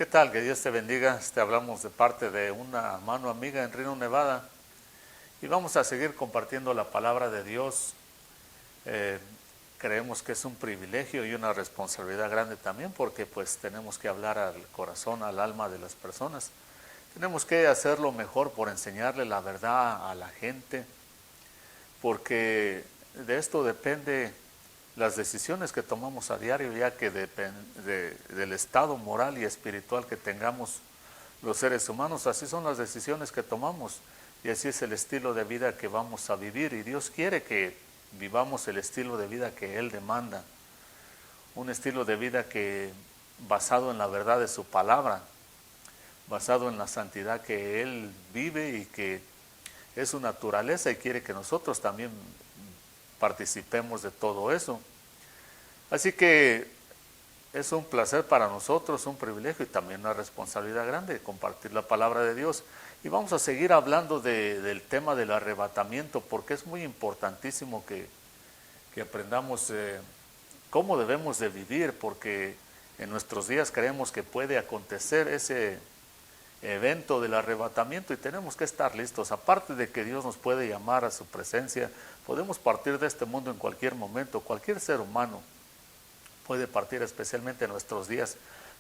¿Qué tal? Que Dios te bendiga. Hablamos de parte de una mano amiga en Reno, Nevada, y vamos a seguir compartiendo la palabra de Dios. Eh, Creemos que es un privilegio y una responsabilidad grande también, porque pues tenemos que hablar al corazón, al alma de las personas. Tenemos que hacerlo mejor por enseñarle la verdad a la gente, porque de esto depende las decisiones que tomamos a diario, ya que depende del estado moral y espiritual que tengamos los seres humanos. Así son las decisiones que tomamos y así es el estilo de vida que vamos a vivir, y Dios quiere que vivamos el estilo de vida que Él demanda, un estilo de vida que basado en la verdad de su palabra, basado en la santidad que Él vive y que es su naturaleza, y quiere que nosotros también participemos de todo eso. Así que es un placer para nosotros, un privilegio y también una responsabilidad grande compartir la palabra de Dios. Y vamos a seguir hablando del tema del arrebatamiento, porque es muy importantísimo que aprendamos cómo debemos de vivir, porque en nuestros días creemos que puede acontecer ese evento del arrebatamiento y tenemos que estar listos. Aparte de que Dios nos puede llamar a su presencia, podemos partir de este mundo en cualquier momento. Cualquier ser humano puede partir, especialmente en nuestros días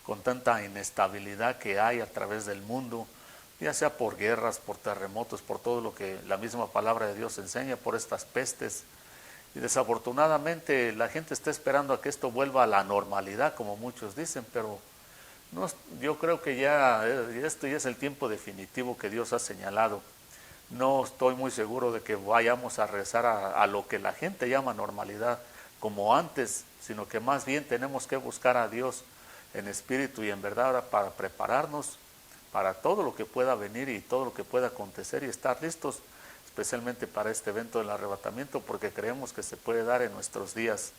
con tanta inestabilidad que hay a través del mundo, ya sea por guerras, por terremotos, por todo lo que la misma palabra de Dios enseña, por estas pestes. Y desafortunadamente la gente está esperando a que esto vuelva a la normalidad, como muchos dicen, pero no, yo creo que esto ya es el tiempo definitivo que Dios ha señalado. No estoy muy seguro de que vayamos a regresar a lo que la gente llama normalidad como antes, sino que más bien tenemos que buscar a Dios en espíritu y en verdad para prepararnos para todo lo que pueda venir y todo lo que pueda acontecer y estar listos, especialmente para este evento del arrebatamiento, porque creemos que se puede dar en nuestros días.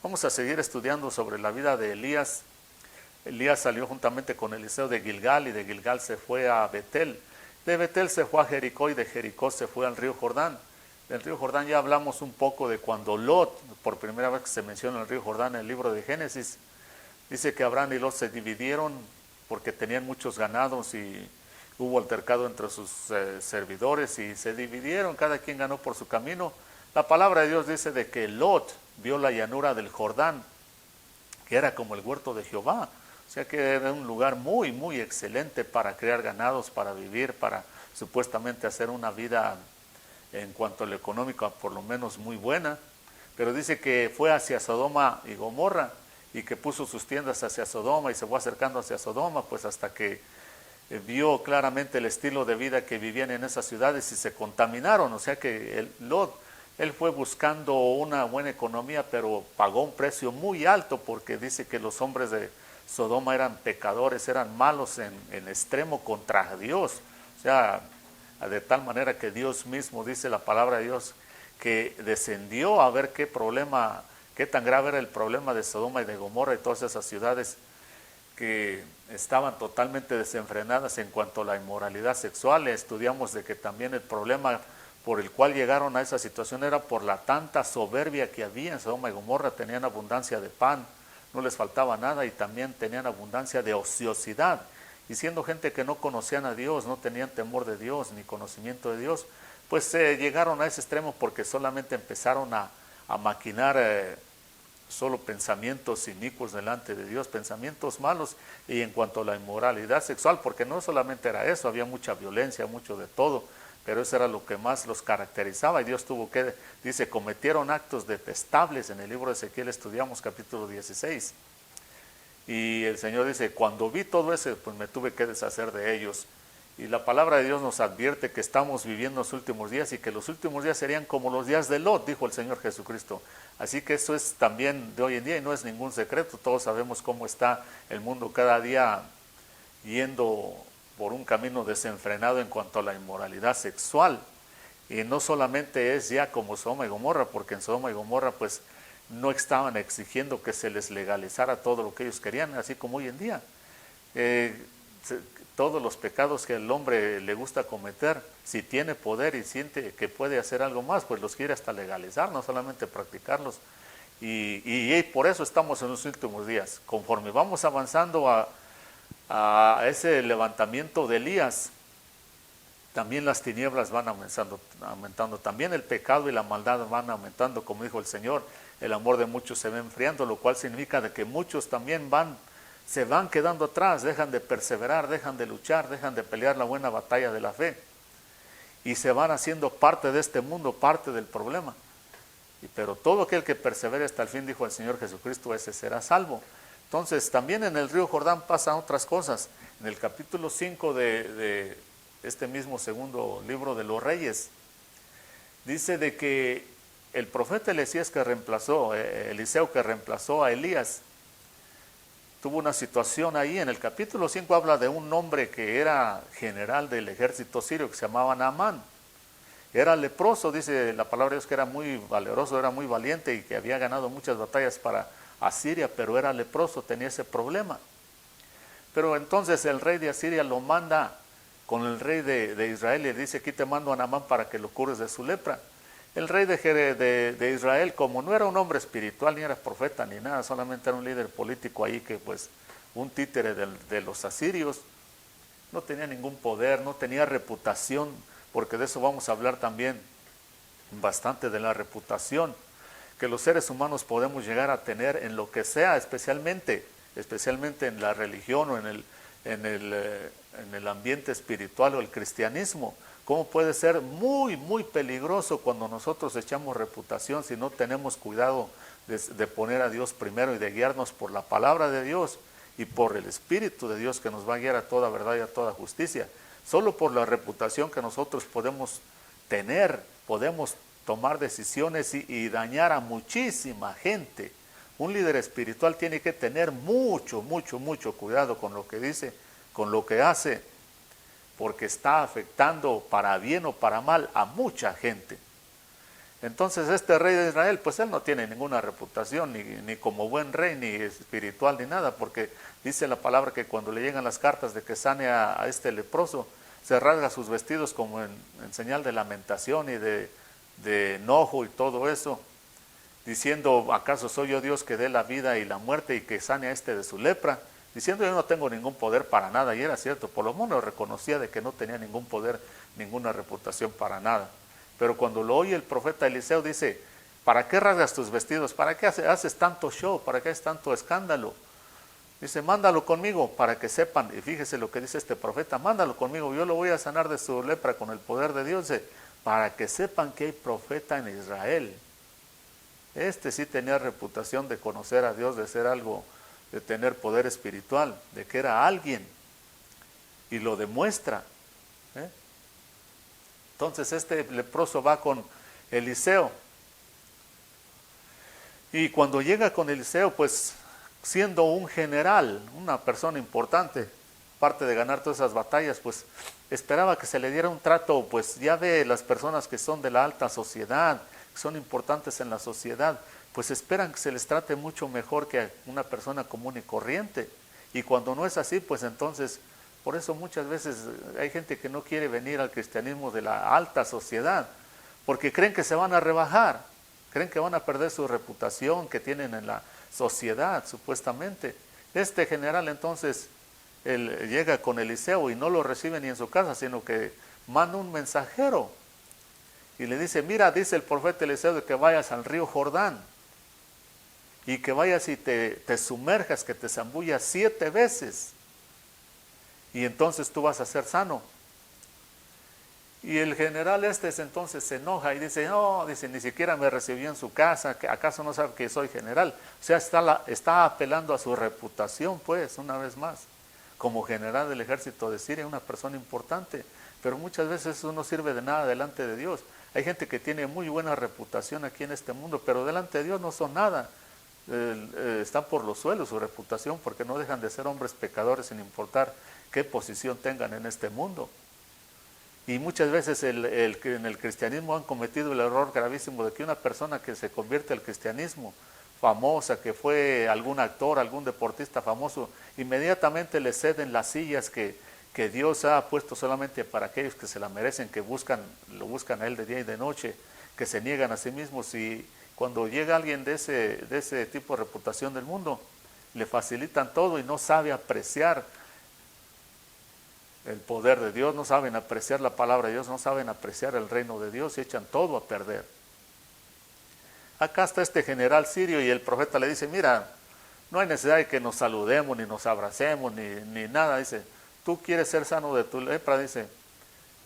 Vamos a seguir estudiando sobre la vida de Elías. Elías salió juntamente con Eliseo de Gilgal, y de Gilgal se fue a Betel. De Betel se fue a Jericó, y de Jericó se fue al río Jordán. Del río Jordán ya hablamos un poco de cuando Lot, por primera vez que se menciona el río Jordán en el libro de Génesis, dice que Abraham y Lot se dividieron porque tenían muchos ganados y hubo altercado entre sus servidores y se dividieron, cada quien ganó por su camino. La palabra de Dios dice de que Lot vio la llanura del Jordán, que era como el huerto de Jehová, o sea que era un lugar muy, muy excelente para criar ganados, para vivir, para supuestamente hacer una vida en cuanto a lo económico, por lo menos muy buena. Pero dice que fue hacia Sodoma y Gomorra y que puso sus tiendas hacia Sodoma y se fue acercando hacia Sodoma, pues hasta que vio claramente el estilo de vida que vivían en esas ciudades y se contaminaron. O sea que Lot, él fue buscando una buena economía, pero pagó un precio muy alto, porque dice que los hombres de Sodoma eran pecadores, eran malos en extremo contra Dios. O sea, de tal manera que Dios mismo, dice la palabra de Dios, que descendió a ver qué problema, qué tan grave era el problema de Sodoma y de Gomorra y todas esas ciudades que estaban totalmente desenfrenadas en cuanto a la inmoralidad sexual. Estudiamos de que también el problema por el cual llegaron a esa situación era por la tanta soberbia que había en Sodoma y Gomorra. Tenían abundancia de pan, no les faltaba nada, y también tenían abundancia de ociosidad. Y siendo gente que no conocían a Dios, no tenían temor de Dios ni conocimiento de Dios, pues llegaron a ese extremo porque solamente empezaron a maquinar solo pensamientos inicuos delante de Dios, pensamientos malos. Y en cuanto a la inmoralidad sexual, porque no solamente era eso, había mucha violencia, mucho de todo, pero eso era lo que más los caracterizaba. Y Dios tuvo que, dice, cometieron actos detestables. En el libro de Ezequiel estudiamos capítulo 16. Y el Señor dice, cuando vi todo eso, pues me tuve que deshacer de ellos. Y la palabra de Dios nos advierte que estamos viviendo los últimos días y que los últimos días serían como los días de Lot, dijo el Señor Jesucristo. Así que eso es también de hoy en día y no es ningún secreto. Todos sabemos cómo está el mundo cada día yendo por un camino desenfrenado en cuanto a la inmoralidad sexual. Y no solamente es ya como Sodoma y Gomorra, porque en Sodoma y Gomorra pues no estaban exigiendo que se les legalizara todo lo que ellos querían, así como hoy en día. Todos los pecados que el hombre le gusta cometer, si tiene poder y siente que puede hacer algo más, pues los quiere hasta legalizar, no solamente practicarlos. Y por eso estamos en los últimos días. Conforme vamos avanzando a ese levantamiento de Elías, también las tinieblas van aumentando, también el pecado y la maldad van aumentando, como dijo el Señor, el amor de muchos se va enfriando, lo cual significa de que muchos también se van quedando atrás, dejan de perseverar, dejan de luchar, dejan de pelear la buena batalla de la fe y se van haciendo parte de este mundo, parte del problema. Pero todo aquel que persevere hasta el fin, dijo el Señor Jesucristo, ese será salvo. Entonces también en el río Jordán pasan otras cosas. En el capítulo 5 de este mismo segundo libro de los Reyes, dice de que el profeta Eliseo que reemplazó a Elías, tuvo una situación ahí. En el capítulo 5 habla de un hombre que era general del ejército sirio, que se llamaba Naamán. Era leproso, dice la palabra de Dios, que era muy valeroso, era muy valiente y que había ganado muchas batallas para Asiria, pero era leproso, tenía ese problema. Pero entonces el rey de Asiria lo manda con el rey de Israel y le dice: aquí te mando a Naamán para que lo cures de su lepra. El rey de Israel, como no era un hombre espiritual, ni era profeta, ni nada, solamente era un líder político ahí, que pues un títere de los asirios, no tenía ningún poder, no tenía reputación, porque de eso vamos a hablar también bastante, de la reputación que los seres humanos podemos llegar a tener en lo que sea, especialmente en la religión o en el ambiente espiritual o el cristianismo. Cómo puede ser muy, muy peligroso cuando nosotros echamos reputación si no tenemos cuidado de poner a Dios primero y de guiarnos por la palabra de Dios y por el Espíritu de Dios, que nos va a guiar a toda verdad y a toda justicia. Solo por la reputación que nosotros podemos tener, podemos tomar decisiones y dañar a muchísima gente. Un líder espiritual tiene que tener mucho, mucho, mucho cuidado con lo que dice, con lo que hace, porque está afectando para bien o para mal a mucha gente. Entonces este rey de Israel, pues él no tiene ninguna reputación, ni como buen rey, ni espiritual, ni nada, porque dice la palabra que cuando le llegan las cartas de que sane a este leproso, se rasga sus vestidos como en señal de lamentación y de enojo y todo eso, diciendo: ¿acaso soy yo Dios que dé la vida y la muerte y que sane a este de su lepra? Diciendo: yo no tengo ningún poder para nada. Y era cierto, por lo menos reconocía de que no tenía ningún poder, ninguna reputación para nada. Pero cuando lo oye el profeta Eliseo, dice: ¿para qué rasgas tus vestidos? ¿Para qué haces tanto show? ¿Para qué haces tanto escándalo? Dice: mándalo conmigo para que sepan. Y fíjese lo que dice este profeta: mándalo conmigo, yo lo voy a sanar de su lepra con el poder de Dios, para que sepan que hay profeta en Israel. Este sí tenía reputación de conocer a Dios, de ser algo, de tener poder espiritual, de que era alguien, y lo demuestra. Entonces este leproso va con Eliseo, y cuando llega con Eliseo, pues siendo un general, una persona importante, parte de ganar todas esas batallas, pues esperaba que se le diera un trato, pues ya ve, las personas que son de la alta sociedad, que son importantes en la sociedad, pues esperan que se les trate mucho mejor que a una persona común y corriente. Y cuando no es así, pues entonces, por eso muchas veces hay gente que no quiere venir al cristianismo de la alta sociedad, porque creen que se van a rebajar, creen que van a perder su reputación que tienen en la sociedad, supuestamente. Este general entonces, él llega con Eliseo y no lo recibe ni en su casa, sino que manda un mensajero y le dice: mira, dice el profeta Eliseo de que vayas al río Jordán y que vayas y te sumerjas, que te zambullas 7 veces y entonces tú vas a ser sano. Y el general entonces se enoja y dice: no, dice, ni siquiera me recibió en su casa, ¿acaso no sabe que soy general? O sea, está apelando a su reputación, pues, una vez más, como general del ejército de Siria, una persona importante. Pero muchas veces eso no sirve de nada delante de Dios. Hay gente que tiene muy buena reputación aquí en este mundo, pero delante de Dios no son nada. Están por los suelos su reputación, porque no dejan de ser hombres pecadores sin importar qué posición tengan en este mundo. Y muchas veces en el cristianismo han cometido el error gravísimo de que una persona que se convierte al cristianismo, famosa, que fue algún actor, algún deportista famoso, inmediatamente le ceden las sillas que Dios ha puesto solamente para aquellos que se la merecen, que lo buscan a Él de día y de noche, que se niegan a sí mismos. Y cuando llega alguien de ese tipo de reputación del mundo, le facilitan todo y no sabe apreciar el poder de Dios, no saben apreciar la palabra de Dios, no saben apreciar el reino de Dios y echan todo a perder. Acá está este general sirio y el profeta le dice, mira, no hay necesidad de que nos saludemos, ni nos abracemos, ni nada. Dice, tú quieres ser sano de tu lepra, dice,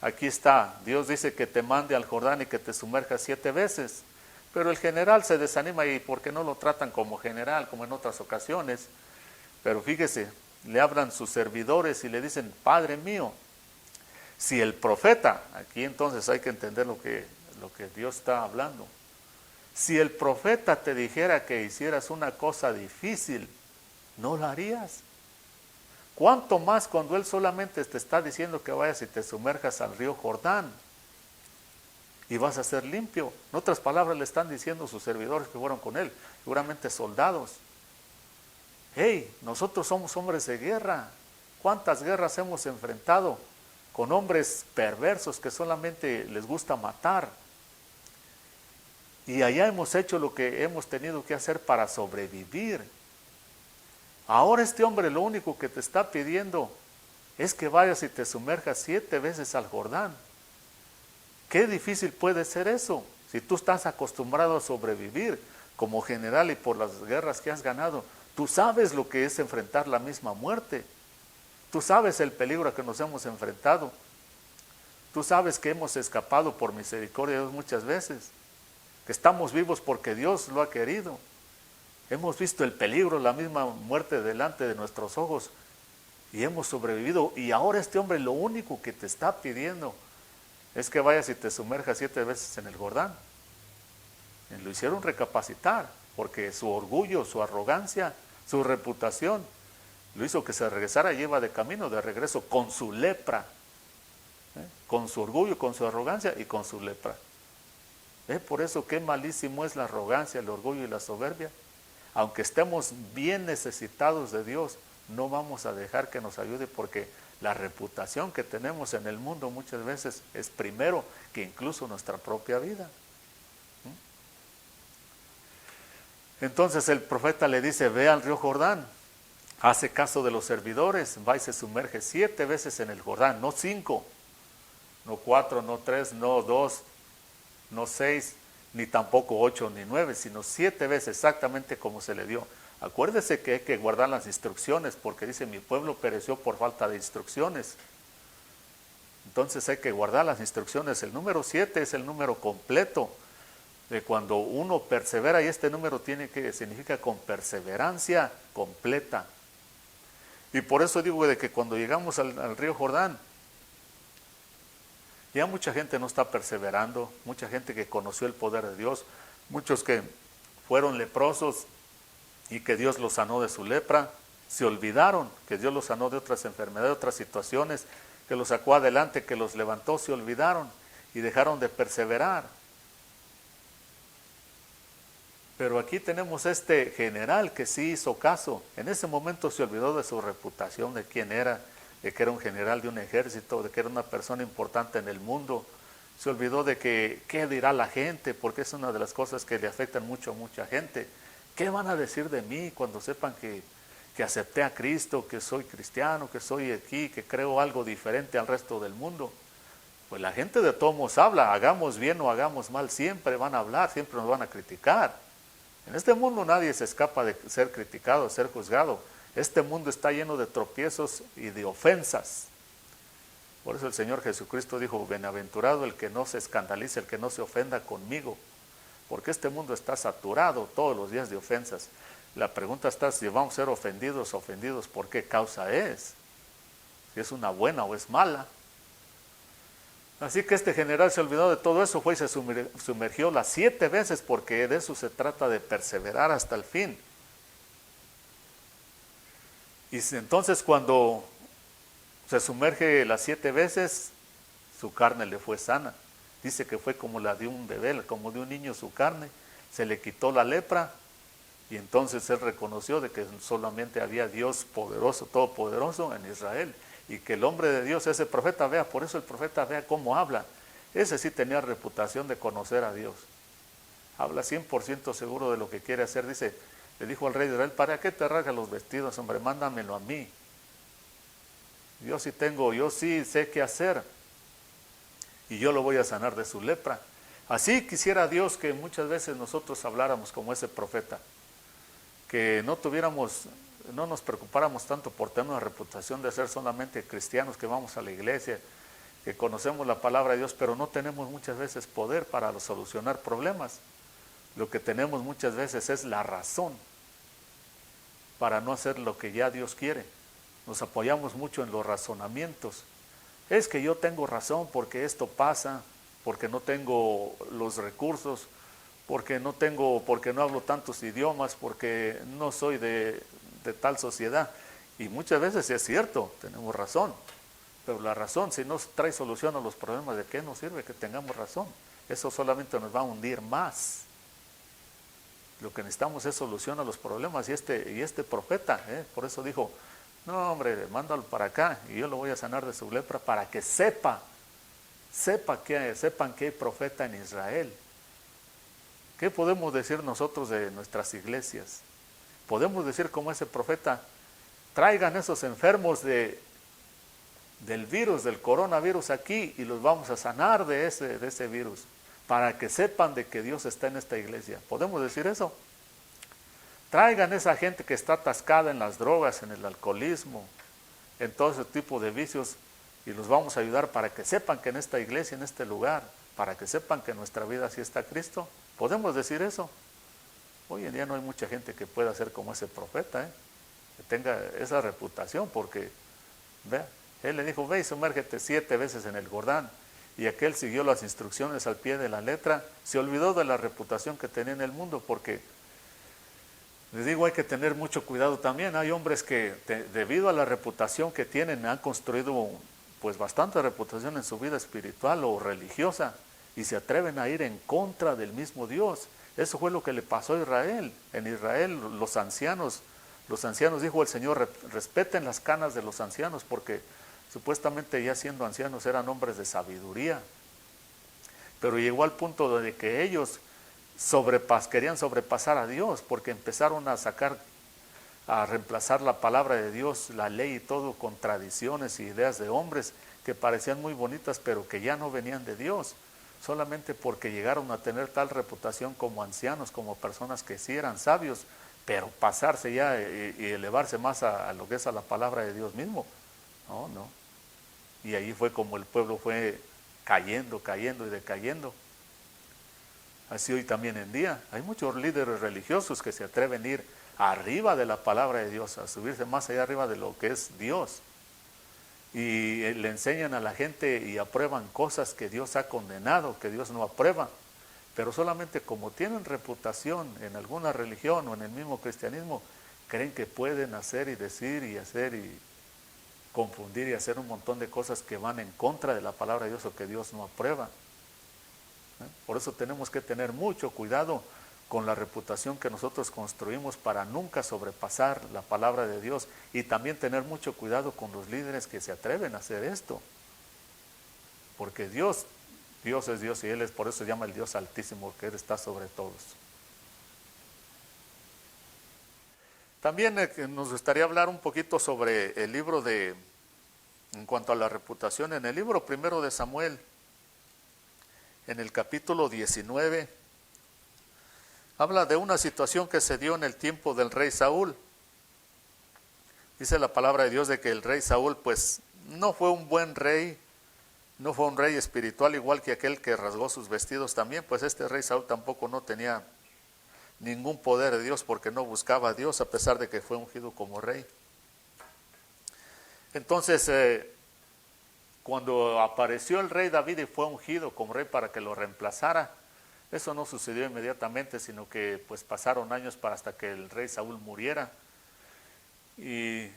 aquí está, Dios dice que te mande al Jordán y que te sumerjas 7 veces. Pero el general se desanima y porque no lo tratan como general, como en otras ocasiones. Pero fíjese, le hablan sus servidores y le dicen, Padre mío, si el profeta, aquí entonces hay que entender lo que Dios está hablando, si el profeta te dijera que hicieras una cosa difícil, ¿no la harías? ¿Cuánto más cuando Él solamente te está diciendo que vayas y te sumerjas al río Jordán y vas a ser limpio? En otras palabras le están diciendo sus servidores que fueron con Él, seguramente soldados. Hey, nosotros somos hombres de guerra. ¿Cuántas guerras hemos enfrentado con hombres perversos que solamente les gusta matar? Y allá hemos hecho lo que hemos tenido que hacer para sobrevivir. Ahora este hombre lo único que te está pidiendo es que vayas y te sumerjas 7 veces al Jordán. Qué difícil puede ser eso, si tú estás acostumbrado a sobrevivir como general y por las guerras que has ganado. Tú sabes lo que es enfrentar la misma muerte. Tú sabes el peligro a que nos hemos enfrentado. Tú sabes que hemos escapado por misericordia de Dios muchas veces. Que estamos vivos porque Dios lo ha querido. Hemos visto el peligro, la misma muerte delante de nuestros ojos y hemos sobrevivido. Y ahora este hombre lo único que te está pidiendo es que vayas y te sumerjas 7 veces en el Jordán. Y lo hicieron recapacitar porque su orgullo, su arrogancia, su reputación lo hizo que se regresara y iba de camino de regreso con su lepra, con su orgullo, con su arrogancia y con su lepra. Por eso qué malísimo es la arrogancia, el orgullo y la soberbia. Aunque estemos bien necesitados de Dios, no vamos a dejar que nos ayude porque la reputación que tenemos en el mundo muchas veces es primero que incluso nuestra propia vida. Entonces el profeta le dice, ve al río Jordán, hace caso de los servidores, va y se sumerge 7 veces en el Jordán, no 5, no 4, no 3, no 2, no 6, ni tampoco 8 ni 9, sino 7 veces exactamente como se le dio. Acuérdese que hay que guardar las instrucciones, porque dice, mi pueblo pereció por falta de instrucciones. Entonces hay que guardar las instrucciones. El número 7 es el número completo, de cuando uno persevera, y este número significa con perseverancia completa. Y por eso digo de que cuando llegamos al río Jordán, ya mucha gente no está perseverando, mucha gente que conoció el poder de Dios, muchos que fueron leprosos y que Dios los sanó de su lepra, se olvidaron que Dios los sanó de otras enfermedades, de otras situaciones, que los sacó adelante, que los levantó, se olvidaron y dejaron de perseverar. Pero aquí tenemos este general que sí hizo caso. En ese momento se olvidó de su reputación, de quién era, de que era un general de un ejército, de que era una persona importante en el mundo. Se olvidó de que qué dirá la gente, porque es una de las cosas que le afectan mucho a mucha gente. ¿Qué van a decir de mí cuando sepan que acepté a Cristo, que soy cristiano, que soy aquí, que creo algo diferente al resto del mundo? Pues la gente de todos modos habla, hagamos bien o hagamos mal, siempre van a hablar, siempre nos van a criticar. En este mundo nadie se escapa de ser criticado, de ser juzgado. Este mundo está lleno de tropiezos y de ofensas. Por eso el Señor Jesucristo dijo, bienaventurado el que no se escandalice, el que no se ofenda conmigo. Porque este mundo está saturado todos los días de ofensas. La pregunta está si vamos a ser ofendidos, ¿por qué causa es? Si es una buena o es mala. Así que este general se olvidó de todo eso, fue y se sumergió las 7 veces, porque de eso se trata, de perseverar hasta el fin. Y entonces cuando se sumerge las 7 veces, su carne le fue sana. Dice que fue como la de un bebé, como de un niño su carne. Se le quitó la lepra y entonces él reconoció de que solamente había Dios poderoso, todopoderoso en Israel. Y que el hombre de Dios, ese profeta, vea, por eso el profeta vea cómo habla. Ese sí tenía reputación de conocer a Dios. Habla 100% seguro de lo que quiere hacer. Dice, le dijo al rey de Israel, ¿para qué te rasgas los vestidos, hombre? Mándamelo a mí. yo sí sé qué hacer y yo lo voy a sanar de su lepra. Así quisiera Dios que muchas veces nosotros habláramos como ese profeta, que no nos preocupáramos tanto por tener una reputación de ser solamente cristianos que vamos a la iglesia, que conocemos la palabra de Dios, pero no tenemos muchas veces poder para solucionar problemas. Lo que tenemos muchas veces es la razón para no hacer lo que ya Dios quiere. Nos apoyamos mucho en los razonamientos. Es que yo tengo razón porque esto pasa, porque no tengo los recursos, porque no hablo tantos idiomas, porque no soy de tal sociedad. Y muchas veces es cierto, tenemos razón, pero la razón, si no trae solución a los problemas, ¿de qué nos sirve que tengamos razón? Eso solamente nos va a hundir más. Lo que necesitamos es solución a los problemas, y este profeta, por eso dijo, no hombre, mándalo para acá y yo lo voy a sanar de su lepra, para que sepan que hay profeta en Israel. ¿Qué podemos decir nosotros de nuestras iglesias? Podemos decir como ese profeta, traigan esos enfermos del virus, del coronavirus aquí, y los vamos a sanar de ese virus, para que sepan de que Dios está en esta iglesia. ¿Podemos decir eso? Traigan esa gente que está atascada en las drogas, en el alcoholismo, en todo ese tipo de vicios, y los vamos a ayudar para que sepan que en esta iglesia, en este lugar, para que sepan que en nuestra vida sí está Cristo. ¿Podemos decir eso? Hoy en día no hay mucha gente que pueda ser como ese profeta, que tenga esa reputación, porque, vea, él le dijo, ve y sumérgete 7 veces en el Jordán, y aquel siguió las instrucciones al pie de la letra, se olvidó de la reputación que tenía en el mundo, porque, les digo, hay que tener mucho cuidado también. Hay hombres que, debido a la reputación que tienen, han construido pues bastante reputación en su vida espiritual o religiosa, y se atreven a ir en contra del mismo Dios. Eso fue lo que le pasó a Israel. En Israel los ancianos, dijo el Señor, respeten las canas de los ancianos, porque supuestamente ya siendo ancianos eran hombres de sabiduría. Pero llegó al punto de que ellos querían sobrepasar a Dios, porque empezaron a reemplazar la palabra de Dios, la ley y todo, con tradiciones y ideas de hombres que parecían muy bonitas, pero que ya no venían de Dios, solamente porque llegaron a tener tal reputación como ancianos, como personas que sí eran sabios, pero pasarse ya y elevarse más a lo que es a la palabra de Dios mismo. No. Y ahí fue como el pueblo fue cayendo y decayendo. Así hoy también en día hay muchos líderes religiosos que se atreven a ir arriba de la palabra de Dios, a subirse más allá arriba de lo que es Dios, y le enseñan a la gente y aprueban cosas que Dios ha condenado, que Dios no aprueba, pero solamente como tienen reputación en alguna religión o en el mismo cristianismo, creen que pueden hacer y decir y hacer y confundir y hacer un montón de cosas que van en contra de la palabra de Dios o que Dios no aprueba. Por eso tenemos que tener mucho cuidado con la reputación que nosotros construimos para nunca sobrepasar la palabra de Dios, y también tener mucho cuidado con los líderes que se atreven a hacer esto, porque Dios es Dios, y Él es, por eso se llama el Dios Altísimo, que Él está sobre todos. También nos gustaría hablar un poquito sobre el libro en cuanto a la reputación, en el libro primero de Samuel, en el capítulo 19, habla de una situación que se dio en el tiempo del rey Saúl. Dice la palabra de Dios de que el rey Saúl pues no fue un buen rey, no fue un rey espiritual, igual que aquel que rasgó sus vestidos también, pues este rey Saúl tampoco no tenía ningún poder de Dios, porque no buscaba a Dios a pesar de que fue ungido como rey. Entonces, cuando apareció el rey David y fue ungido como rey para que lo reemplazara, eso no sucedió inmediatamente, sino que pues pasaron años hasta que el rey Saúl muriera. Y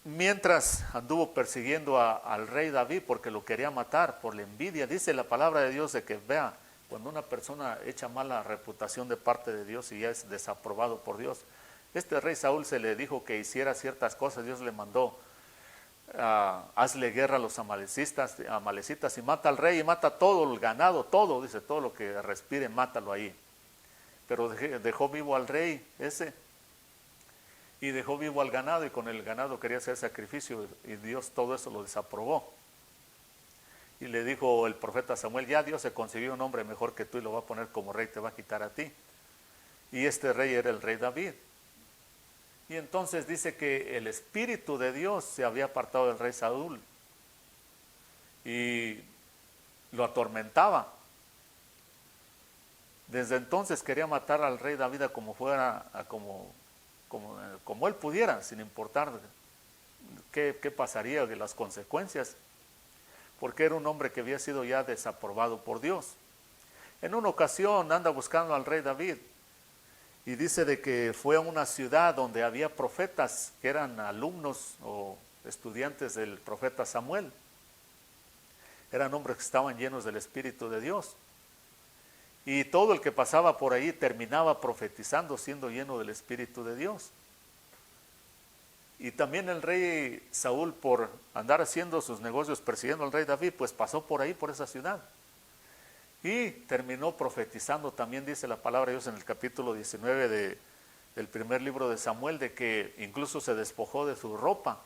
mientras anduvo persiguiendo al rey David porque lo quería matar por la envidia, dice la palabra de Dios de que, vea, cuando una persona echa mala reputación de parte de Dios y ya es desaprobado por Dios, este rey Saúl se le dijo que hiciera ciertas cosas. Dios le mandó, hazle guerra a los amalecitas y mata al rey y mata todo el ganado, todo, dice, todo lo que respire, mátalo ahí. Pero dejó vivo al rey ese. y dejó vivo al ganado, y con el ganado quería hacer sacrificio, y Dios todo eso lo desaprobó. Y le dijo el profeta Samuel, ya Dios se consiguió un hombre mejor que tú y lo va a poner como rey, te va a quitar a ti. Y este rey era el rey David. Y entonces dice que el espíritu de Dios se había apartado del rey Saúl y lo atormentaba. Desde entonces quería matar al rey David como fuera, como él pudiera, sin importar qué pasaría, de las consecuencias, porque era un hombre que había sido ya desaprobado por Dios. En una ocasión anda buscando al rey David y dice de que fue a una ciudad donde había profetas que eran alumnos o estudiantes del profeta Samuel. Eran hombres que estaban llenos del Espíritu de Dios. Y todo el que pasaba por ahí terminaba profetizando, siendo lleno del Espíritu de Dios. Y también el rey Saúl, por andar haciendo sus negocios persiguiendo al rey David, pues pasó por ahí, por esa ciudad. Y terminó profetizando, también dice la palabra de Dios en el capítulo 19 del primer libro de Samuel, de que incluso se despojó de su ropa.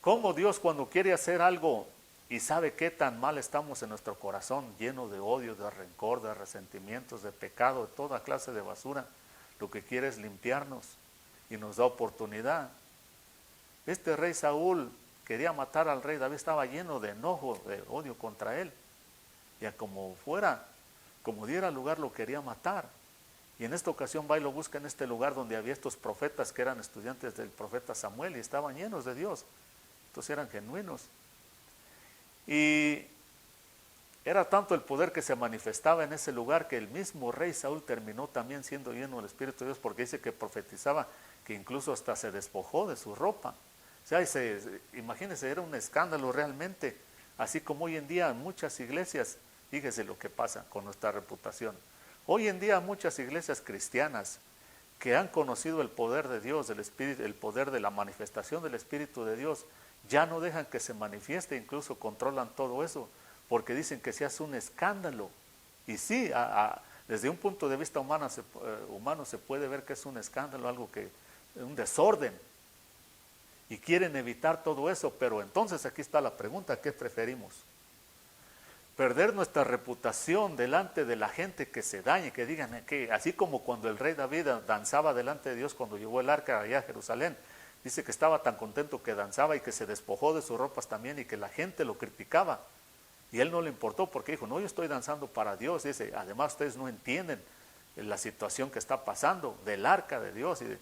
¿Cómo Dios, cuando quiere hacer algo y sabe qué tan mal estamos en nuestro corazón, lleno de odio, de rencor, de resentimientos, de pecado, de toda clase de basura, lo que quiere es limpiarnos y nos da oportunidad? Este rey Saúl quería matar al rey David, estaba lleno de enojo, de odio contra él. Y a como fuera, como diera lugar, lo quería matar. Y en esta ocasión va y lo busca en este lugar donde había estos profetas que eran estudiantes del profeta Samuel y estaban llenos de Dios. Entonces eran genuinos. Y era tanto el poder que se manifestaba en ese lugar que el mismo rey Saúl terminó también siendo lleno del Espíritu de Dios, porque dice que profetizaba que incluso hasta se despojó de su ropa. O sea, imagínense, era un escándalo realmente, así como hoy en día en muchas iglesias, fíjese lo que pasa con nuestra reputación. Hoy en día muchas iglesias cristianas que han conocido el poder de Dios, el Espíritu, el poder de la manifestación del Espíritu de Dios, ya no dejan que se manifieste, incluso controlan todo eso, porque dicen que se hace un escándalo. Y sí, desde un punto de vista humano se puede ver que es un escándalo, algo que, un desorden. Y quieren evitar todo eso, pero entonces aquí está la pregunta, ¿qué preferimos? Perder nuestra reputación delante de la gente que se dañe, que digan que así como cuando el rey David danzaba delante de Dios cuando llevó el arca allá a Jerusalén, dice que estaba tan contento que danzaba y que se despojó de sus ropas también y que la gente lo criticaba. Y él no le importó porque dijo, no, yo estoy danzando para Dios. Dice, además ustedes no entienden la situación que está pasando del arca de Dios. En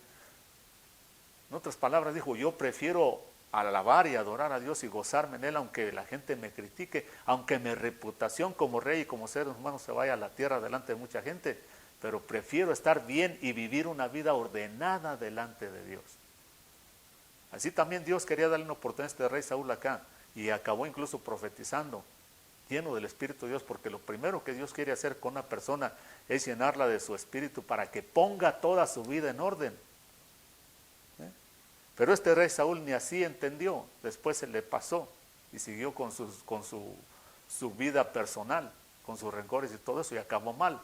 otras palabras dijo, yo prefiero alabar y adorar a Dios y gozarme en Él, aunque la gente me critique, aunque mi reputación como rey y como ser humano se vaya a la tierra delante de mucha gente, pero prefiero estar bien y vivir una vida ordenada delante de Dios. Así también Dios quería darle una oportunidad a este rey Saúl acá, y acabó incluso profetizando, lleno del Espíritu de Dios, porque lo primero que Dios quiere hacer con una persona es llenarla de su Espíritu para que ponga toda su vida en orden. Pero este rey Saúl ni así entendió, después se le pasó y siguió con su vida personal, con sus rencores y todo eso, y acabó mal.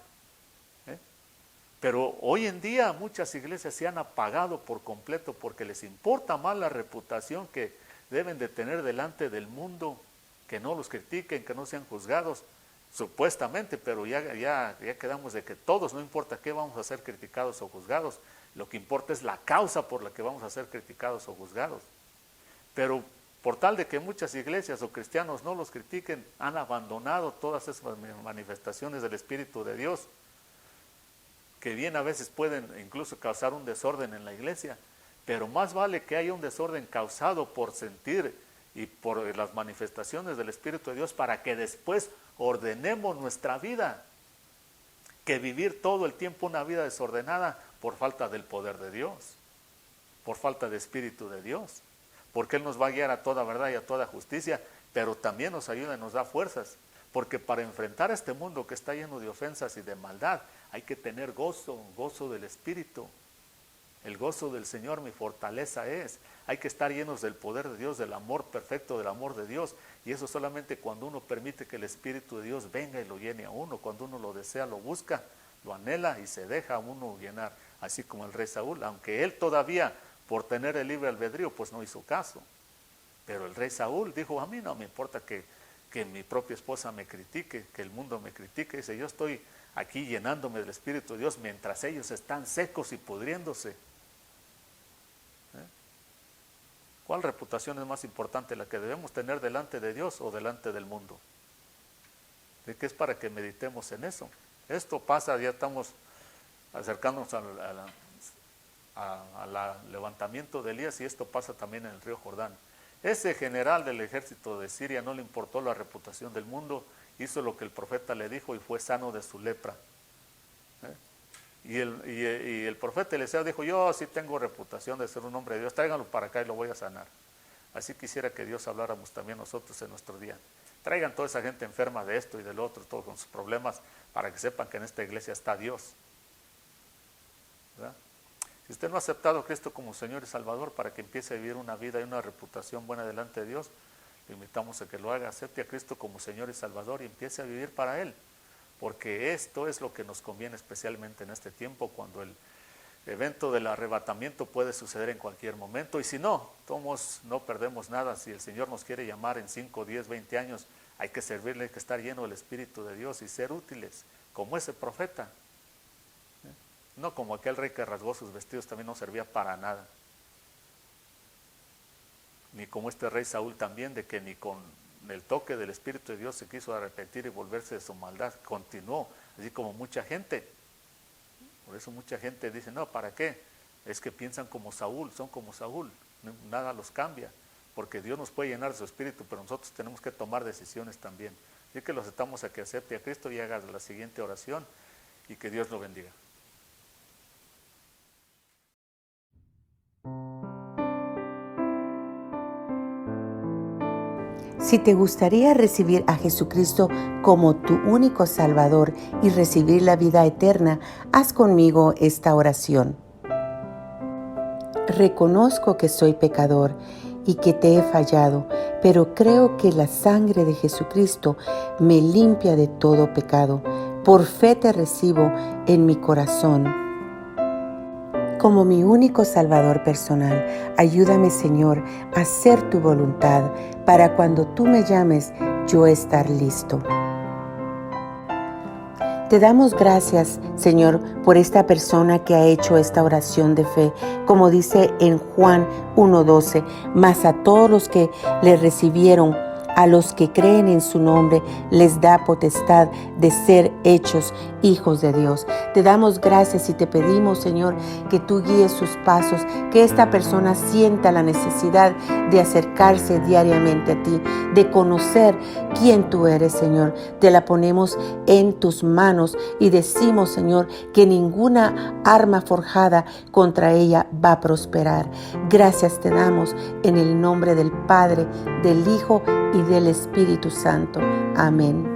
Pero hoy en día muchas iglesias se han apagado por completo porque les importa más la reputación que deben de tener delante del mundo, que no los critiquen, que no sean juzgados, supuestamente, pero ya quedamos de que todos, no importa qué, vamos a ser criticados o juzgados. Lo que importa es la causa por la que vamos a ser criticados o juzgados. Pero por tal de que muchas iglesias o cristianos no los critiquen, han abandonado todas esas manifestaciones del Espíritu de Dios, que bien a veces pueden incluso causar un desorden en la iglesia, pero más vale que haya un desorden causado por sentir y por las manifestaciones del Espíritu de Dios para que después ordenemos nuestra vida, que vivir todo el tiempo una vida desordenada por falta del poder de Dios, por falta de Espíritu de Dios, porque Él nos va a guiar a toda verdad y a toda justicia, pero también nos ayuda y nos da fuerzas, porque para enfrentar a este mundo que está lleno de ofensas y de maldad, hay que tener gozo del Espíritu. El gozo del Señor mi fortaleza es. Hay que estar llenos del poder de Dios, del amor perfecto, del amor de Dios. Y eso solamente cuando uno permite que el Espíritu de Dios venga y lo llene a uno. Cuando uno lo desea, lo busca, lo anhela y se deja a uno llenar. así como el rey Saúl, aunque él todavía, por tener el libre albedrío, pues no hizo caso. Pero el rey Saúl dijo, a mí no me importa que mi propia esposa me critique, que el mundo me critique. Dice, yo estoy aquí llenándome del Espíritu de Dios mientras ellos están secos y pudriéndose. ¿Cuál reputación es más importante, la que debemos tener delante de Dios o delante del mundo? ¿De qué es para que meditemos en eso? Esto pasa, ya estamos acercándonos al levantamiento de Elías, y esto pasa también en el río Jordán. Ese general del ejército de Siria no le importó la reputación del mundo, hizo lo que el profeta le dijo y fue sano de su lepra. Y el profeta Eliseo dijo, yo sí tengo reputación de ser un hombre de Dios, tráiganlo para acá y lo voy a sanar. Así quisiera que Dios habláramos también nosotros en nuestro día. Traigan toda esa gente enferma de esto y del otro, todos con sus problemas, para que sepan que en esta iglesia está Dios. ¿Verdad? Si usted no ha aceptado a Cristo como Señor y Salvador, para que empiece a vivir una vida y una reputación buena delante de Dios, le invitamos a que lo haga. Acepte a Cristo como Señor y Salvador y empiece a vivir para Él, porque esto es lo que nos conviene especialmente en este tiempo, cuando el evento del arrebatamiento puede suceder en cualquier momento, y si no, todos no perdemos nada. Si el Señor nos quiere llamar en 5, 10, 20 años, hay que servirle, hay que estar lleno del Espíritu de Dios y ser útiles, como ese profeta. No como aquel rey que rasgó sus vestidos, también no servía para nada. Ni como este rey Saúl también, de que ni con el toque del Espíritu de Dios se quiso arrepentir y volverse de su maldad, continuó, así como mucha gente. Por eso mucha gente dice, no, ¿para qué? Es que piensan como Saúl, son como Saúl, nada los cambia, porque Dios nos puede llenar de su Espíritu, pero nosotros tenemos que tomar decisiones también. Así que los estamos a que acepte a Cristo y haga la siguiente oración, y que Dios lo bendiga. Si te gustaría recibir a Jesucristo como tu único Salvador y recibir la vida eterna, haz conmigo esta oración. Reconozco que soy pecador y que te he fallado, pero creo que la sangre de Jesucristo me limpia de todo pecado. Por fe te recibo en mi corazón como mi único Salvador personal. Ayúdame, Señor, a hacer tu voluntad, para cuando tú me llames, yo estar listo. Te damos gracias, Señor, por esta persona que ha hecho esta oración de fe, como dice en Juan 1:12, mas a todos los que le recibieron, a los que creen en su nombre, les da potestad de ser hechos hijos de Dios. Te damos gracias y te pedimos, Señor, que tú guíes sus pasos, que esta persona sienta la necesidad de acercarse diariamente a ti, de conocer quién tú eres, Señor. Te la ponemos en tus manos y decimos, Señor, que ninguna arma forjada contra ella va a prosperar. Gracias te damos en el nombre del Padre, del Hijo y del Espíritu Santo. Amén.